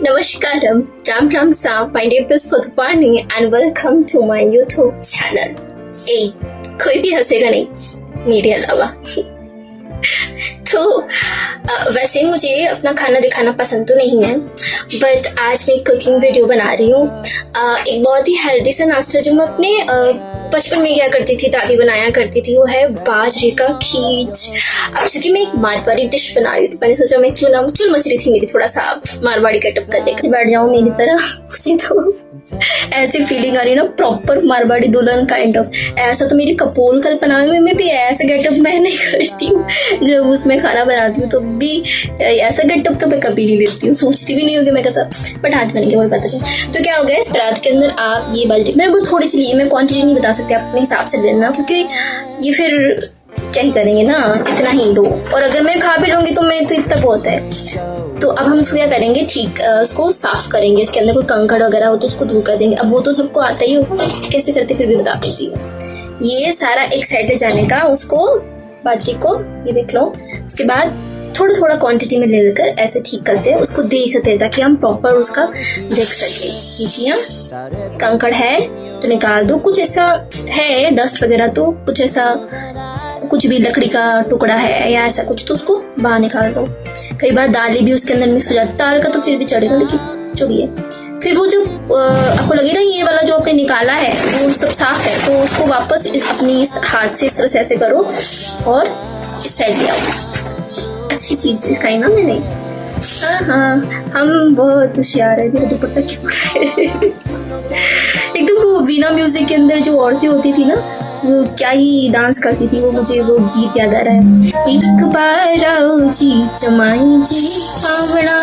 Namaskaram, Ram Ram Sam, my name is Fatwani and welcome to my YouTube channel. कोई भी हंसेगा नहीं मेरे अलावा। तो वैसे मुझे अपना खाना दिखाना पसंद तो नहीं है, बट आज मैं कुकिंग वीडियो बना रही हूँ। एक बहुत ही हेल्दी सा नाश्ता जो मैं अपने बचपन में क्या करती थी, दादी बनाया करती थी, वो है बाजरे का खीच। अब चूंकि मैं एक मारवाड़ी डिश बना रही थी, मैंने सोचा मैं क्यों ना, चुल मच रही थी मेरी थोड़ा सा मारवाड़ी गेटअप करने का, बैठ जाऊँ मेरी तरह। मुझे तो ऐसी फीलिंग आ रही है ना, प्रॉपर मारवाड़ी दुल्हन काइंड ऑफ। ऐसा तो मेरी कपोल कल्पना में भी ऐसा गेटअप मैं नहीं करती हूँ। जब उसमें खाना बनाती हूँ तो भी ऐसा गेटअप तो मैं कभी नहीं लेती हूँ, सोचती भी नहीं होगी मैं कैसा, बट आज बन गया, वही पता नहीं। तो क्या हो गया, इस परात के अंदर आप ये बाल्टी, मैंने बहुत थोड़ी सी ली है, मैं क्वांटिटी नहीं बता सकती, आप अपने हिसाब से लेना, क्योंकि ये फिर क्या ही करेंगे ना, इतना ही लो, और अगर मैं खा भी लूंगी तो मैं तो इतना बहुत है। तो अब हम उसको क्या करेंगे, ठीक उसको साफ करेंगे, इसके अंदर कोई कंकड़ वगैरह हो तो उसको दूर कर देंगे। अब वो तो सबको आता ही हो, कैसे करते फिर भी बता देती हूँ। ये सारा एक साइड ले जाने का, उसको बाजरे को ये देख लो, उसके बाद थोड़ा थोड़ा क्वांटिटी में ले लेकर ऐसे ठीक करते हैं, उसको देखते हैं ताकि हम प्रॉपर उसका देख सके। किया कंकड़ है तो निकाल दो, कुछ ऐसा है डस्ट वगैरह, तो कुछ ऐसा कुछ भी लकड़ी का टुकड़ा है या ऐसा कुछ तो उसको बाहर निकाल दो। कई बार दालें भी उसके अंदर मिक्स हो जाती है, दाल का तो फिर भी चलेगा, लेकिन जो भी है फिर वो जो आपको लगे ना ये वाला जो आपने निकाला है वो सब साफ है, तो उसको वापस अपनी इस हाथ से इस तरह से ऐसे करो और इस साइड ले आओ। अच्छी चीज सिखाई ना मैंने। हाँ, हम बहुत होशियार है। मेरा दुपट्टा क्यों है एकदम वो वीणा म्यूजिक के अंदर जो औरतें होती थी ना, वो क्या ही डांस करती थी, वो मुझे वो गीत याद आ रहा है। एक बार आओ जी जमाई जी पावड़ा,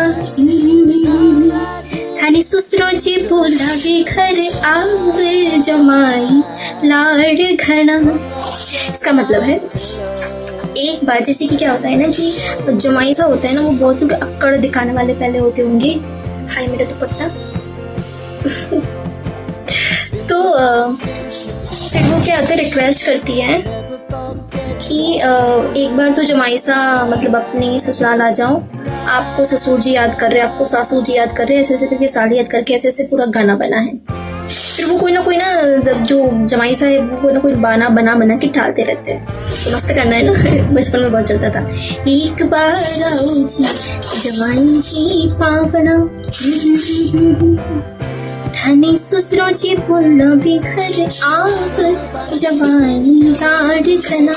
थानी ससुरो जी बोलावे घर आवे जमाई लाड़ घना। इसका मतलब है एक बार, जैसे कि क्या होता है ना कि जमाई सा होता है ना, वो बहुत अक्कड़ दिखाने वाले पहले होते होंगे। हाय मेरा दुपट्टा। तो फिर वो क्या होता है, रिक्वेस्ट करती है कि एक बार तो जमाई सा मतलब अपने ससुराल आ जाओ, आपको ससुर जी याद कर रहे हैं, आपको सासू जी याद कर रहे हैं, ऐसे ऐसे करके साली याद करके ऐसे ऐसे पूरा गाना बना है। फिर वो कोई ना जो जमाई सा है वो कोई ना कोई गाना बना के टालते रहते हैं, तो मस्त करना है ना। बचपन में बहुत चलता था। एक बार आओ जी जमाई जी पावड़ा, धनी ससुरो जी बोलना भी घर आप जवाई लाड़ घना,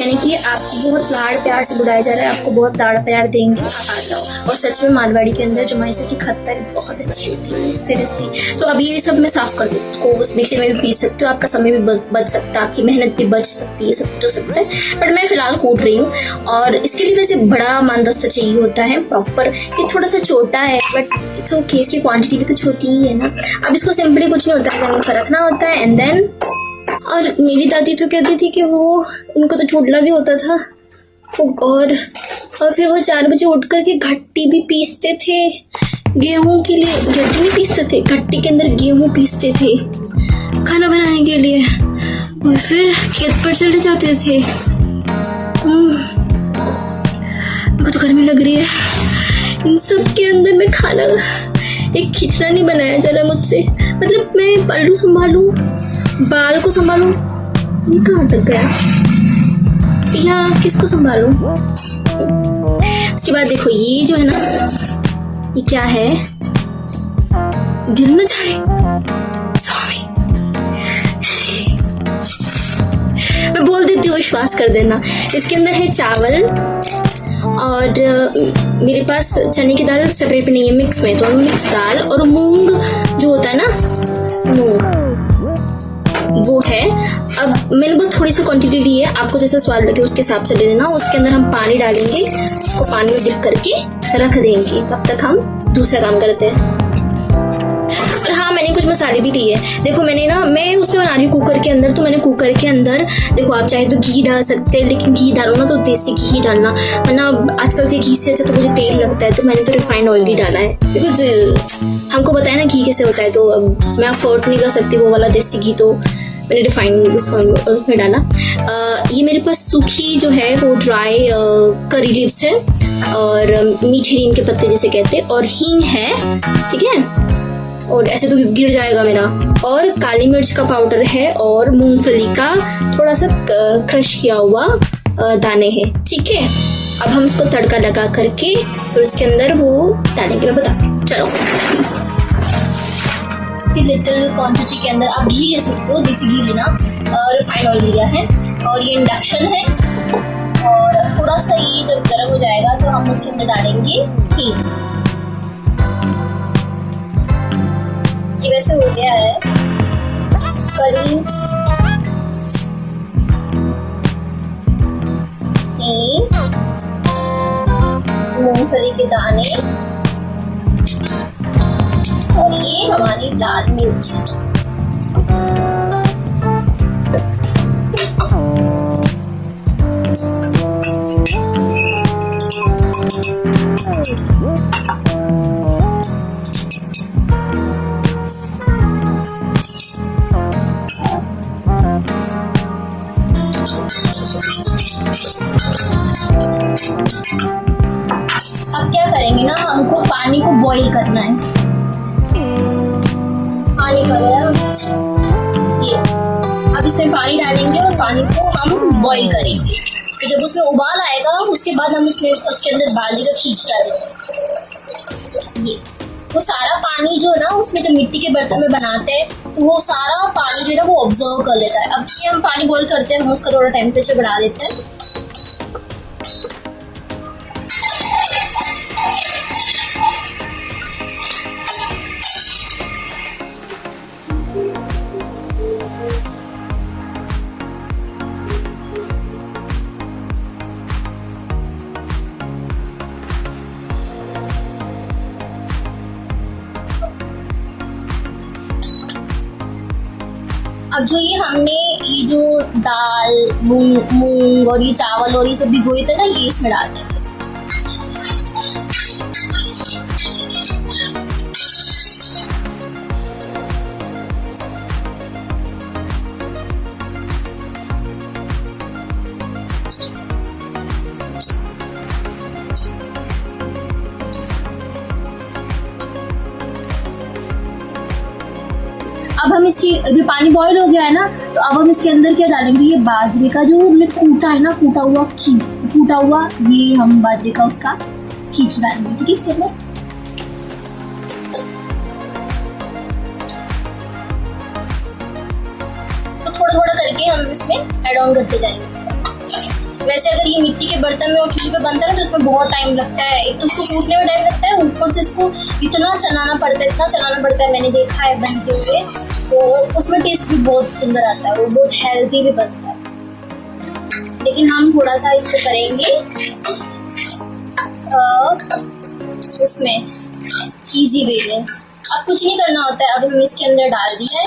यानी कि आपको बहुत लाड़ प्यार से बुलाया जा रहा है, आपको बहुत लाड़ प्यार देंगे, आप आ जाओ। और सच में मारवाड़ी के अंदर जमाई से की खतर बहुत अच्छी होती है, सीरियसली। तो अब ये सब मैं साफ कर देती हूँ, उसको उस मिक्सी में भी पीस सकते हो, आपका समय भी बच सकता है, आपकी मेहनत भी बच सकती है, सब कुछ हो सकता है। बट मैं फिलहाल कूट रही हूँ, और इसके लिए वैसे बड़ा मानदस्ता चाहिए होता है प्रॉपर। ये थोड़ा सा छोटा है बट इट्स ओके, इसकी क्वांटिटी भी तो छोटी ही है ना। अब इसको सिंपली कुछ नहीं होता है, जमीन पर रखना होता है एंड देन। और मेरी दादी तो कहती थी कि वो उनको तो चूडला भी होता था, और फिर वो 4 बजे उठ करके घट्टी भी पीसते थे गेहूं के लिए। घट्टी नहीं पीसते थे, घट्टी के अंदर गेहूं पीसते थे खाना बनाने के लिए, और फिर खेत पर चले जाते थे। मेरे को तो गर्मी लग रही है। इन सब के अंदर मैं खाना एक खिचड़ा नहीं बनाया जा रहा मुझसे, मतलब मैं पल्लू संभालू, बाल को संभालू, ये कहाँ अटक गया, या किसको संभालू। उसके बाद देखो ये जो है ना, ये क्या है, गिर न जाए स्वामी। मैं बोल देती हूँ, विश्वास कर देना। इसके अंदर है चावल, और मेरे पास चने की दाल सेपरेट नहीं है, मिक्स में, तो मिक्स दाल और मूंग जो होता है ना, मूंग वो है। अब मैंने बहुत थोड़ी सी क्वांटिटी ली है, आपको जैसा स्वाद लगे उसके हिसाब से ले लेना। उसके अंदर हम पानी डालेंगे, उसको पानी में डिप करके रख देंगे, तब तक हम दूसरा काम करते हैं। और हाँ, मैंने कुछ मसाले भी लिए है। देखो मैंने ना, मैं उसमें बना रही हूँ कुकर के अंदर, तो मैंने कुकर के अंदर देखो, आप चाहे तो घी डाल सकते हैं, लेकिन घी डालो ना तो देसी घी डालना, वरना आजकल के घी से अच्छा तो मुझे तेल लगता है, तो मैंने तो रिफाइंड ऑयल ही डाला है, बिकॉज हमको पता है ना घी कैसे होता है, तो अब मैं अफोर्ड नहीं कर सकती वो वाला देसी घी, तो मैंने रिफाइंड उसमें डाला। ये मेरे पास सूखी जो है वो ड्राई करी लीव्स है, और मीठी नीम के पत्ते जिसे कहते हैं, और हींग है, ठीक है, और ऐसे तो गिर जाएगा मेरा, और काली मिर्च का पाउडर है, और मूंगफली का थोड़ा सा क्रश किया हुआ दाने हैं, ठीक है। अब हम उसको तड़का लगा करके फिर उसके अंदर वो डालेंगे, मैं बताती हूँ, चलो। लिटिल क्वांटिटी के अंदर आप घी ले सकते हो, देसी घी लेना, रिफाइंड ऑयल लिया है, और ये इंडक्शन है। और थोड़ा सा ये जब गर्म हो जाएगा तो हम उसके अंदर डालेंगे हींग। ये वैसे हो गया है करी, हींग, मूंगफली के दाने, और ये हमारी लाल मिर्च। अब क्या करेंगे ना, हमको पानी को बॉईल करना है। पानी का गया ये, अब इसमें पानी डालेंगे और पानी को हम बॉईल करेंगे। तो जब उसमें उबाल आएगा उसके बाद हम उसके अंदर बाजरे का खींच डालेंगे। ये वो सारा पानी जो है ना, उसमें जो मिट्टी के बर्तन में बनाते हैं तो वो सारा पानी जो है ना वो ऑब्जर्व कर लेता है। अब ये हम पानी बॉईल करते हैं, हम उसका थोड़ा टेम्परेचर बढ़ा देते हैं। अब जो ये हमने ये जो दाल, मूंग और ये चावल और ये सब भिगोए थे ना, ये इसमें डाल देंगे। अब हम इसकी, अभी पानी बॉईल हो गया है ना, तो अब हम इसके अंदर क्या डालेंगे, ये बाजरे का जो हमने कूटा है ना, कूटा हुआ ये हम बाजरे का उसका खींच डालेंगे, ठीक है, इसके अंदर। तो थोड़ा थोड़ा करके हम इसमें ऐड ऑन करते जाएंगे। वैसे अगर ये मिट्टी के बर्तन में और चूल्हे पे बनता है ना तो उसमें बहुत टाइम लगता है। एक तो उसको कूटने में टाइम लगता है, ऊपर से इसको इतना चलाना पड़ता है, मैंने देखा है बनते हुए। तो उसमें टेस्ट भी बहुत सुंदर आता है, वो बहुत हेल्दी भी बनता है। लेकिन हम थोड़ा सा इसको करेंगे उसमें इजी वे में। अब कुछ नहीं करना होता है, अब हम इसके अंदर डाल दिया है,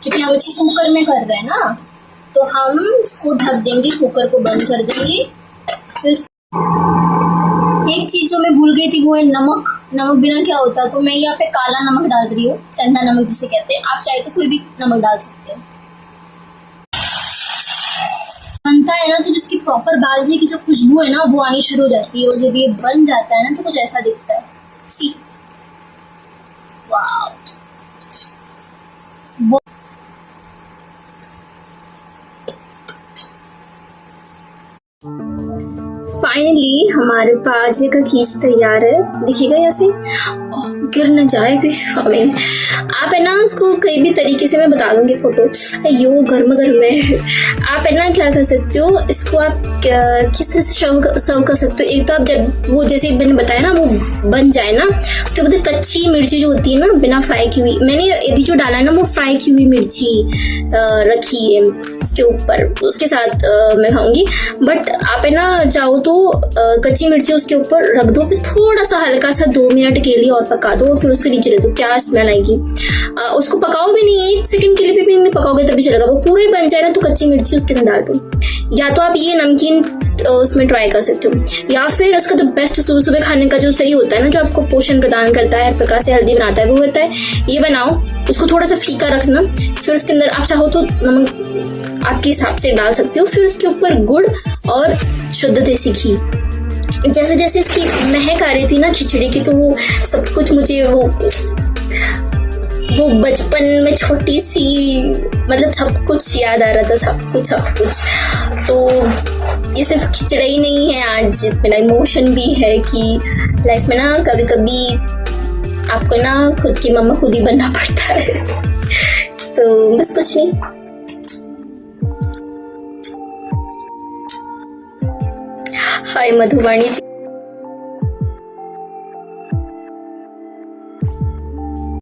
क्योंकि हम इसको कुकर में कर रहे हैं ना, तो हम इसको ढक देंगे, कुकर को बंद कर देंगे। तो एक चीज जो मैं भूल गई थी वो है नमक। नमक बिना क्या होता, तो मैं यहाँ पे काला नमक डाल रही हूँ, सेंधा नमक जिसे कहते हैं। आप चाहे तो कोई भी नमक डाल सकते हैं। बनता है ना तो जिसकी प्रॉपर बाजरे की जो खुशबू है ना वो आनी शुरू हो जाती है, और जब ये बन जाता है ना तो कुछ ऐसा दिखता है। सी वाओ, फाइनली हमारे बाजरे का खींच तैयार है। देखिएगा यहाँ से गिर न जाए कोई। आप है ना उसको कई भी तरीके से, मैं बता दूंगी फोटो, यो गर्म गर्म है। आप है ना क्या कर सकते हो, इसको आप किससे सर्व कर सकते हो। एक तो आप जब वो जैसे मैंने बताया ना वो बन जाए ना, उसके बाद कच्ची मिर्ची जो होती है ना बिना फ्राई की हुई, मैंने अभी जो डाला है ना वो फ्राई की हुई मिर्ची रखी है इसके ऊपर, उसके साथ मैं खाऊंगी। बट आप है ना चाहो तो कच्ची मिर्ची उसके ऊपर रख दो, फिर थोड़ा सा हल्का सा 2 मिनट के लिए और पका दो, फिर उसके नीचे रख दो, क्या स्मेल आएगी। उसको पकाओ भी नहीं, 1 सेकंड के लिए भी नहीं पकाओगे तभी चलेगा। वो पूरे बन जाए ना तो कच्ची मिर्ची उसके अंदर डाल दो। या तो आप ये नमकीन उसमें ट्राई कर सकते हो, या फिर इसका जो बेस्ट सुबह सुबह खाने का जो सही होता है ना, जो आपको पोषण प्रदान करता है, हर प्रकार से हेल्दी बनाता है, वो होता है ये बनाओ। उसको थोड़ा सा फीका रखना, फिर उसके अंदर आप चाहो तो नमक आपके हिसाब से डाल सकते हो, फिर उसके ऊपर गुड़ और शुद्ध देसी घी, जैसे जैसे इसकी महक आ रही थी ना खिचड़ी की, तो वो सब कुछ मुझे वो बचपन में छोटी सी, मतलब सब कुछ याद आ रहा था, सब कुछ। तो ये सिर्फ खिचड़ा ही नहीं है, आज मेरा इमोशन भी है कि लाइफ में ना कभी कभी आपको ना खुद की मम्मा खुद ही बनना पड़ता है। तो बस कुछ नहीं। हाय मधुवाणी जी।